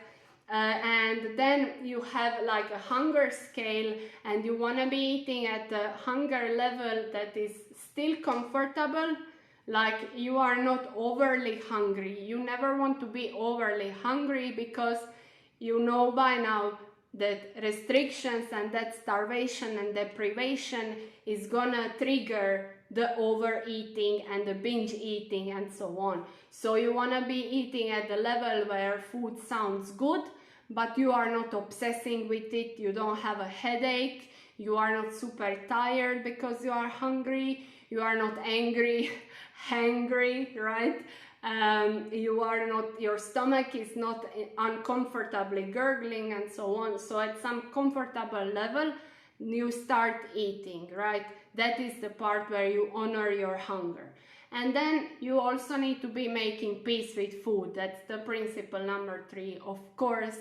And then you have like a hunger scale, and you want to be eating at the hunger level that is still comfortable. Like, you are not overly hungry. You never want to be overly hungry, because you know by now that restrictions and that starvation and deprivation is gonna trigger the overeating and the binge eating and so on. So you want to be eating at the level where food sounds good, but you are not obsessing with it. You don't have a headache. You are not super tired because you are hungry. You are not angry, hangry, right? You are not, your stomach is not uncomfortably gurgling and so on. So at some comfortable level, you start eating, right? That is the part where you honor your hunger. And then you also need to be making peace with food. That's the principle number 3. Of course,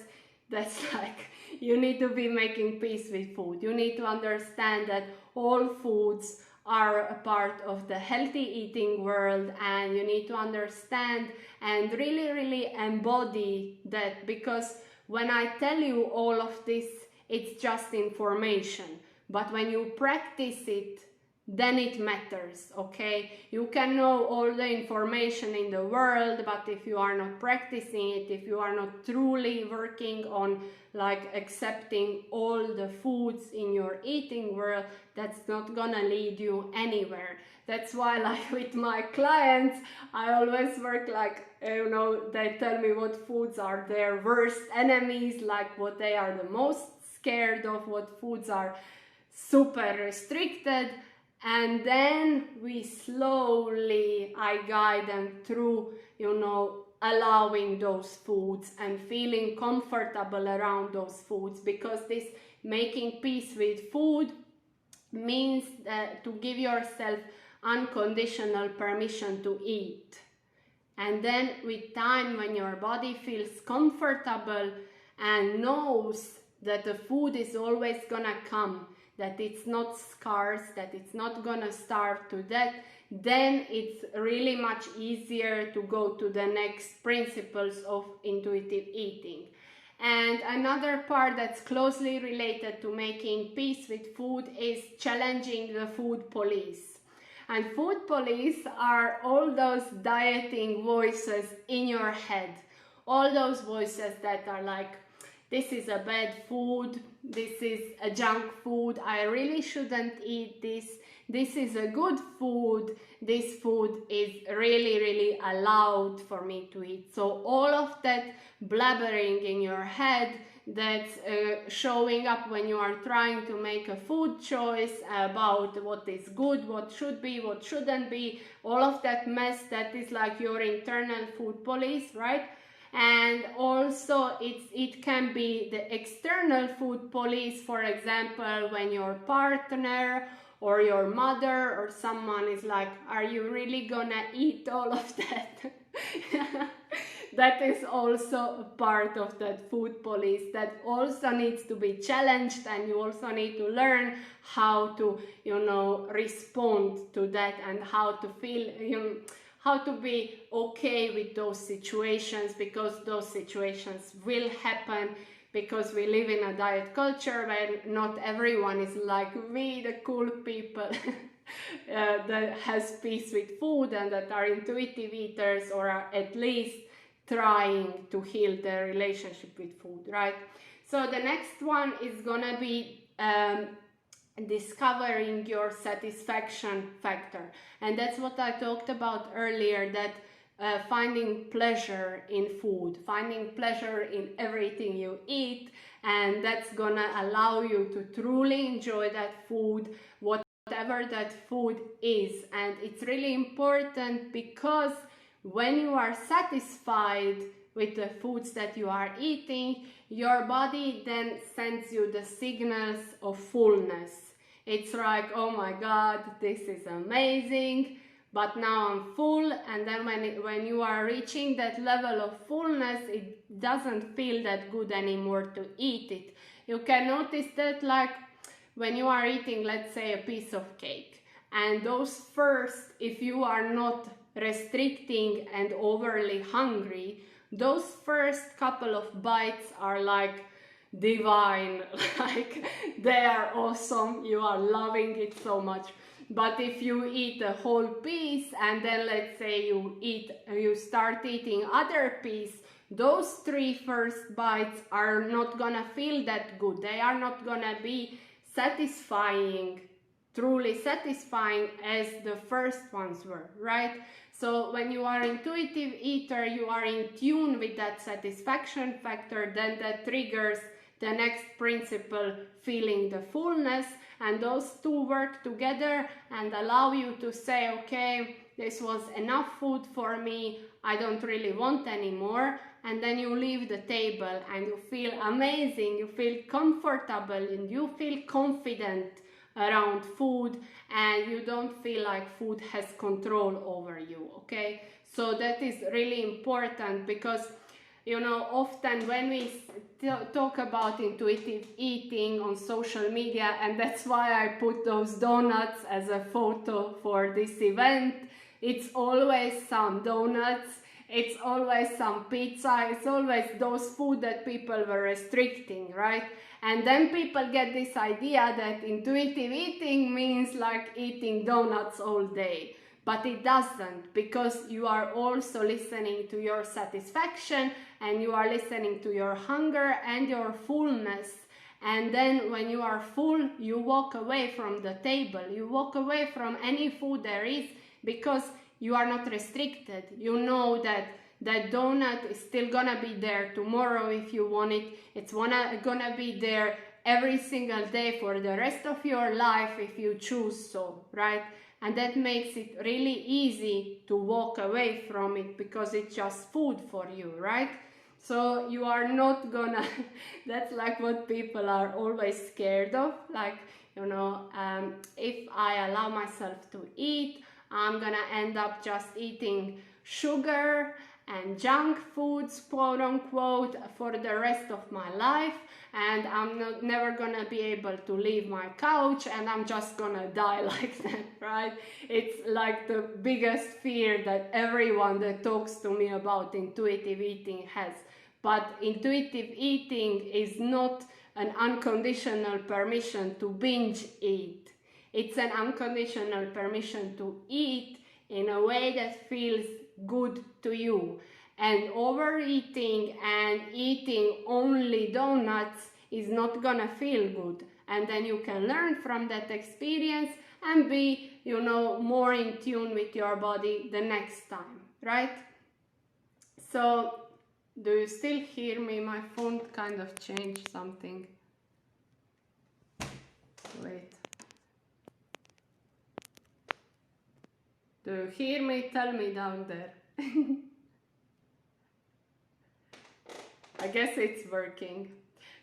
that's like, you need to be making peace with food. You need to understand that all foods are a part of the healthy eating world, and you need to understand and really embody that, because when I tell you all of this, it's just information, but when you practice it, then it matters, okay? You can know all the information in the world, but if you are not practicing it, if you are not truly working on like accepting all the foods in your eating world, that's not gonna lead you anywhere. That's why, like with my clients, I always work like, you know, they tell me what foods are their worst enemies, like what they are the most scared of, what foods are super restricted. And then I guide them through, you know, allowing those foods and feeling comfortable around those foods, because this making peace with food means that to give yourself unconditional permission to eat. And then with time, when your body feels comfortable and knows that the food is always gonna come, that it's not scarce, that it's not gonna starve to death, then it's really much easier to go to the next principles of intuitive eating. And another part that's closely related to making peace with food is challenging the food police. And food police are all those dieting voices in your head. All those voices that are like, this is a bad food, this is a junk food, I really shouldn't eat this, this is a good food, this food is really, really allowed for me to eat. So all of that blabbering in your head that's showing up when you are trying to make a food choice about what is good, what should be, what shouldn't be, all of that mess, that is like your internal food police, right? And also it can be the external food police, for example, when your partner or your mother or someone is like, are you really gonna eat all of that? That is also a part of that food police that also needs to be challenged, and you also need to learn how to, respond to that, and how to feel, how to be okay with those situations, because those situations will happen, because we live in a diet culture where not everyone is like we, the cool people that has peace with food and that are intuitive eaters, or are at least trying to heal their relationship with food, right? So the next one is gonna be discovering your satisfaction factor, and that's what I talked about earlier, that finding pleasure in food, finding pleasure in everything you eat, and that's gonna allow you to truly enjoy that food, whatever that food is. And it's really important, because when you are satisfied with the foods that you are eating, your body then sends you the signals of fullness. It's like, oh my God, this is amazing, but now I'm full. And then when you are reaching that level of fullness, it doesn't feel that good anymore to eat it. You can notice that, like when you are eating, let's say, a piece of cake, and those first, if you are not restricting and overly hungry, those first couple of bites are like divine, like they are awesome, you are loving it so much. But if you eat a whole piece, and then let's say you start eating other piece, those 3 first bites are not gonna feel that good. They are not gonna be satisfying, truly satisfying, as the first ones were, right? So when you are intuitive eater, you are in tune with that satisfaction factor, then that triggers the next principle, feeling the fullness, and those two work together and allow you to say, okay, this was enough food for me, I don't really want anymore. And then you leave the table and you feel amazing, you feel comfortable, and you feel confident around food, and you don't feel like food has control over you, okay? So that is really important, because often when we talk about intuitive eating on social media, and that's why I put those donuts as a photo for this event, it's always some donuts, it's always some pizza, it's always those food that people were restricting, right? And then people get this idea that intuitive eating means like eating donuts all day. But it doesn't, because you are also listening to your satisfaction, and you are listening to your hunger and your fullness. And then when you are full, you walk away from the table, you walk away from any food there is, because you are not restricted. You know that that donut is still gonna be there tomorrow if you want it. It's gonna be there every single day for the rest of your life if you choose so, right? And that makes it really easy to walk away from it, because it's just food for you, right? So you are not gonna, that's like what people are always scared of, like, if I allow myself to eat, I'm gonna end up just eating sugar and junk foods, quote unquote, for the rest of my life, and I'm never gonna be able to leave my couch, and I'm just gonna die like that, right? It's like the biggest fear that everyone that talks to me about intuitive eating has. But intuitive eating is not an unconditional permission to binge eat. It's an unconditional permission to eat in a way that feels good to you. And overeating and eating only donuts is not gonna feel good. And then you can learn from that experience and be, you know, more in tune with your body the next time, right? So, do you still hear me? My phone kind of changed something. Wait. Do you hear me? Tell me down there. I guess it's working.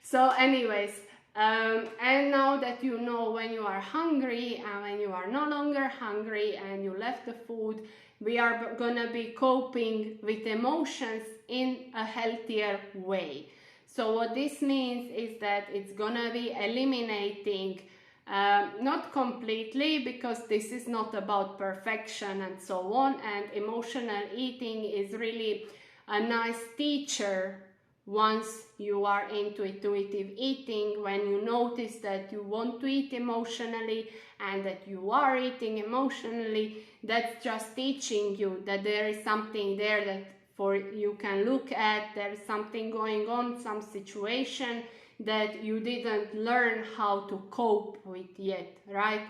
So anyways, and now that you know when you are hungry and when you are no longer hungry and you left the food, we are gonna be coping with emotions in a healthier way. So what this means is that it's gonna be eliminating, not completely, because this is not about perfection and so on, and emotional eating is really a nice teacher. Once you are into intuitive eating, when you notice that you want to eat emotionally and that you are eating emotionally, that's just teaching you that there is something there that for you can look at. There's something going on, some situation that you didn't learn how to cope with yet, right?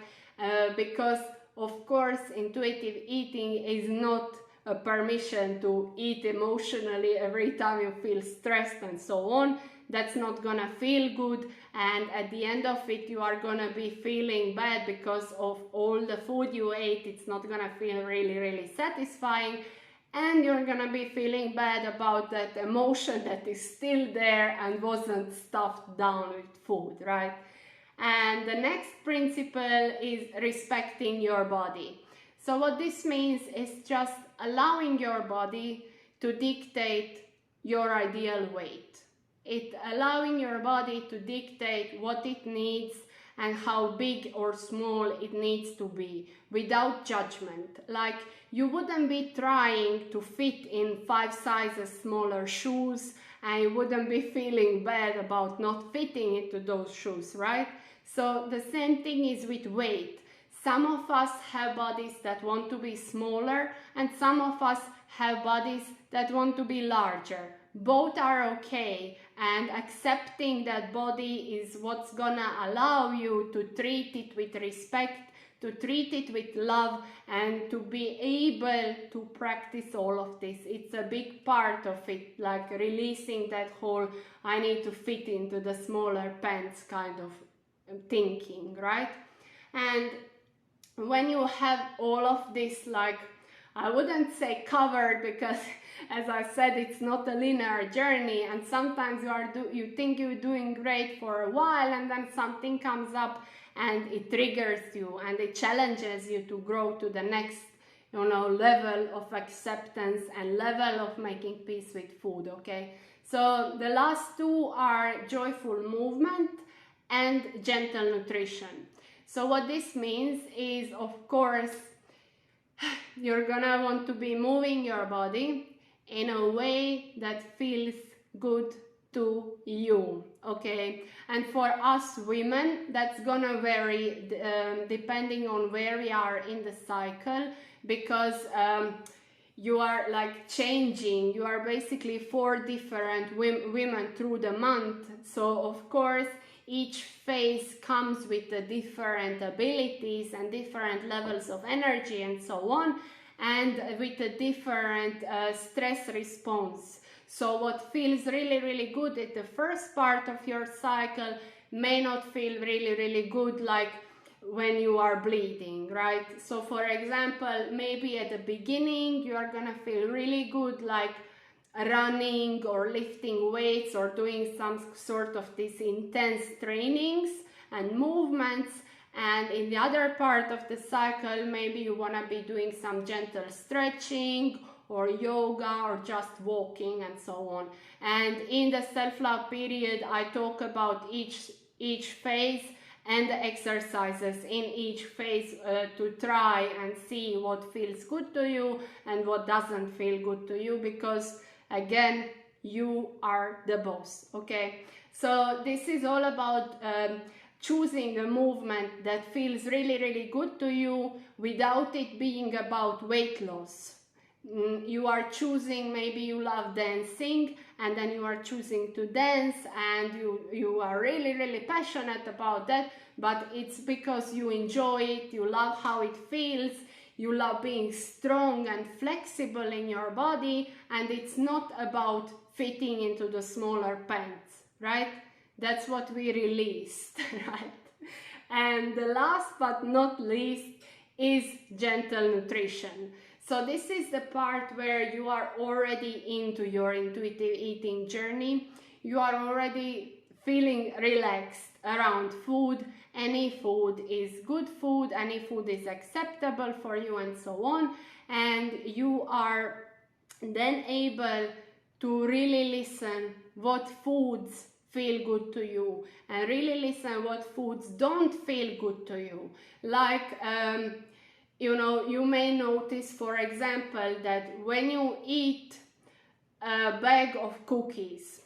Because of course intuitive eating is not a permission to eat emotionally every time you feel stressed and so on. That's not gonna feel good, and at the end of it you are gonna be feeling bad because of all the food you ate. It's not gonna feel really satisfying, and you're gonna be feeling bad about that emotion that is still there and wasn't stuffed down with food, right? And the next principle is respecting your body. So what this means is just allowing your body to dictate your ideal weight. It allowing your body to dictate what it needs and how big or small it needs to be without judgment. Like you wouldn't be trying to fit in 5 sizes smaller shoes and you wouldn't be feeling bad about not fitting into those shoes, right? So the same thing is with weight. Some of us have bodies that want to be smaller and some of us have bodies that want to be larger. Both are okay, and accepting that body is what's gonna allow you to treat it with respect, to treat it with love, and to be able to practice all of this. It's a big part of it, like releasing that whole I need to fit into the smaller pants kind of thinking, right? And when you have all of this, like, I wouldn't say covered, because as I said, it's not a linear journey, and sometimes you think you're doing great for a while and then something comes up and it triggers you and it challenges you to grow to the next, you know, level of acceptance and level of making peace with food. Okay, so the last two are joyful movement and gentle nutrition. So what this means is, of course, you're gonna want to be moving your body in a way that feels good to you, okay? And for us women, that's gonna vary depending on where we are in the cycle, because you are like changing. You are basically 4 different women through the month. So of course, each phase comes with the different abilities and different levels of energy and so on, and with a different stress response. So what feels really good at the first part of your cycle may not feel really good like when you are bleeding, right? So for example, maybe at the beginning you are gonna feel really good like running or lifting weights or doing some sort of these intense trainings and movements, and in the other part of the cycle maybe you want to be doing some gentle stretching or yoga or just walking and so on. And in the self-love period I talk about each phase and the exercises in each phase to try and see what feels good to you and what doesn't feel good to you, because again, you are the boss, okay? So this is all about choosing a movement that feels really, really good to you without it being about weight loss. You are choosing, maybe you love dancing, and then you are choosing to dance, and you are really, really passionate about that, but it's because you enjoy it, you love how it feels, you love being strong and flexible in your body, and it's not about fitting into the smaller pants, right? That's what we released, right? And the last but not least is gentle nutrition. So this is the part where you are already into your intuitive eating journey. You are already feeling relaxed around food. Any food is good food, any food is acceptable for you, and so on. And you are then able to really listen what foods feel good to you, and really listen what foods don't feel good to you. Like, you know, you may notice, for example, that when you eat a bag of cookies,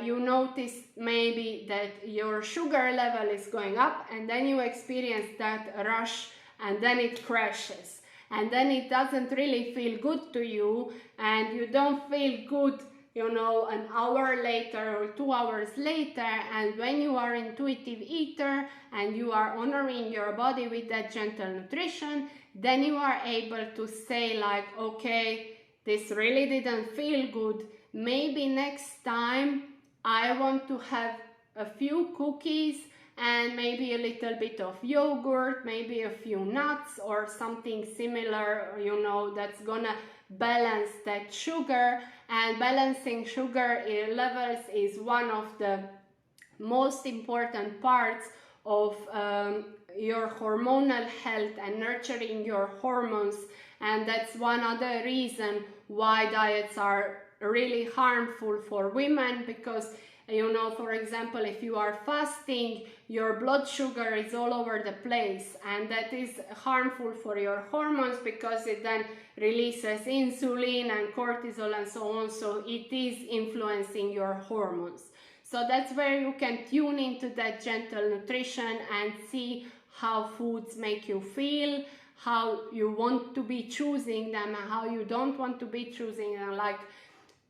you notice maybe that your sugar level is going up, and then you experience that rush, and then it crashes, and then it doesn't really feel good to you, and you don't feel good, you know, an hour later or 2 hours later. And when you are intuitive eater and you are honoring your body with that gentle nutrition, then you are able to say like, okay, this really didn't feel good. Maybe next time I want to have a few cookies and maybe a little bit of yogurt, maybe a few nuts or something similar, you know, that's gonna balance that sugar. And balancing sugar levels is one of the most important parts of your hormonal health and nurturing your hormones. And that's one other reason why diets are really harmful for women, because, you know, for example, if you are fasting, your blood sugar is all over the place, and that is harmful for your hormones because it then releases insulin and cortisol and so on, so it is influencing your hormones. So that's where you can tune into that gentle nutrition and see how foods make you feel, how you want to be choosing them and how you don't want to be choosing them. Like,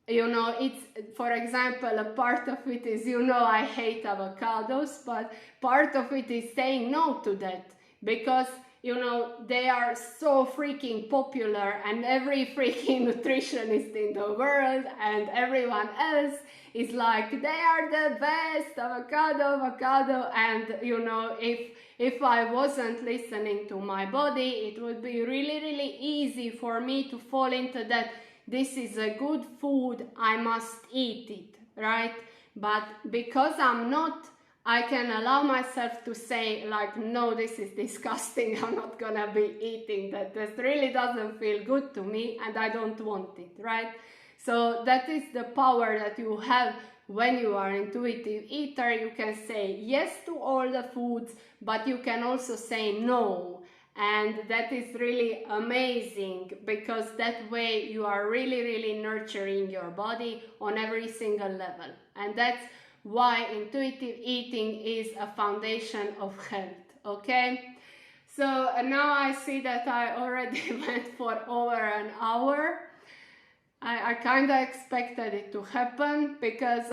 you know, it's, for example, a part of it is, you know, I hate avocados, but part of it is saying no to that, because, you know, they are so freaking popular, and every freaking nutritionist in the world and everyone else is like, they are the best, avocado, and, you know, if I wasn't listening to my body, it would be really, really easy for me to fall into that, this is a good food, I must eat it, right? But because I'm not, I can allow myself to say like, no, this is disgusting, I'm not gonna be eating that, this really doesn't feel good to me and I don't want it, right? So that is the power that you have when you are intuitive eater. You can say yes to all the foods, but you can also say no. And that is really amazing, because that way you are really, really nurturing your body on every single level. And that's why intuitive eating is a foundation of health, okay? So now I see that I already went for over an hour. I kind of expected it to happen, because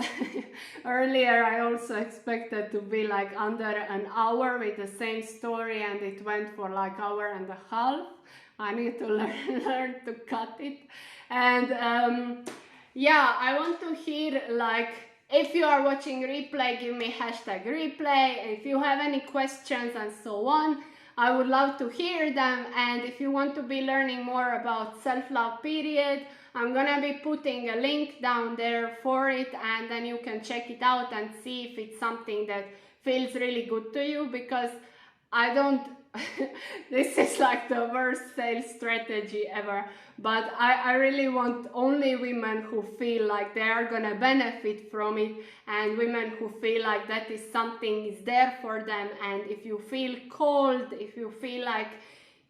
earlier I also expected to be like under an hour with the same story, and it went for like hour and a half. I need to learn to cut it. And yeah, I want to hear, like, if you are watching replay, give me #replay. If you have any questions and so on, I would love to hear them. And if you want to be learning more about self-love period, I'm gonna be putting a link down there for it, and then you can check it out and see if it's something that feels really good to you, because I don't this is like the worst sales strategy ever, but I really want only women who feel like they are gonna benefit from it, and women who feel like that is something is there for them. And if you feel cold, if you feel like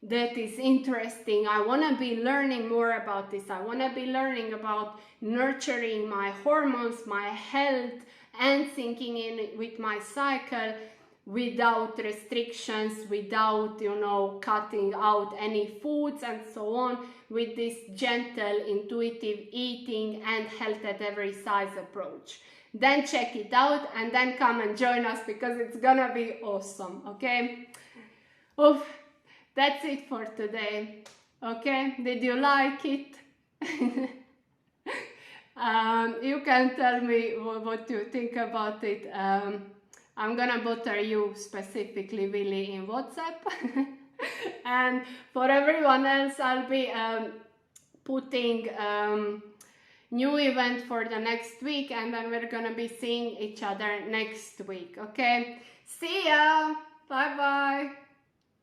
that is interesting, I want to be learning more about this, I want to be learning about nurturing my hormones, my health, and syncing in with my cycle, without restrictions, without, you know, cutting out any foods and so on, with this gentle, intuitive eating and health at every size approach. Then check it out and then come and join us, because it's gonna be awesome, okay? Oof, that's it for today, okay? Did you like it? You can tell me what you think about it. I'm gonna bother you specifically, Willy, in WhatsApp. And for everyone else, I'll be putting new event for the next week, and then we're gonna be seeing each other next week, okay? See ya! Bye bye!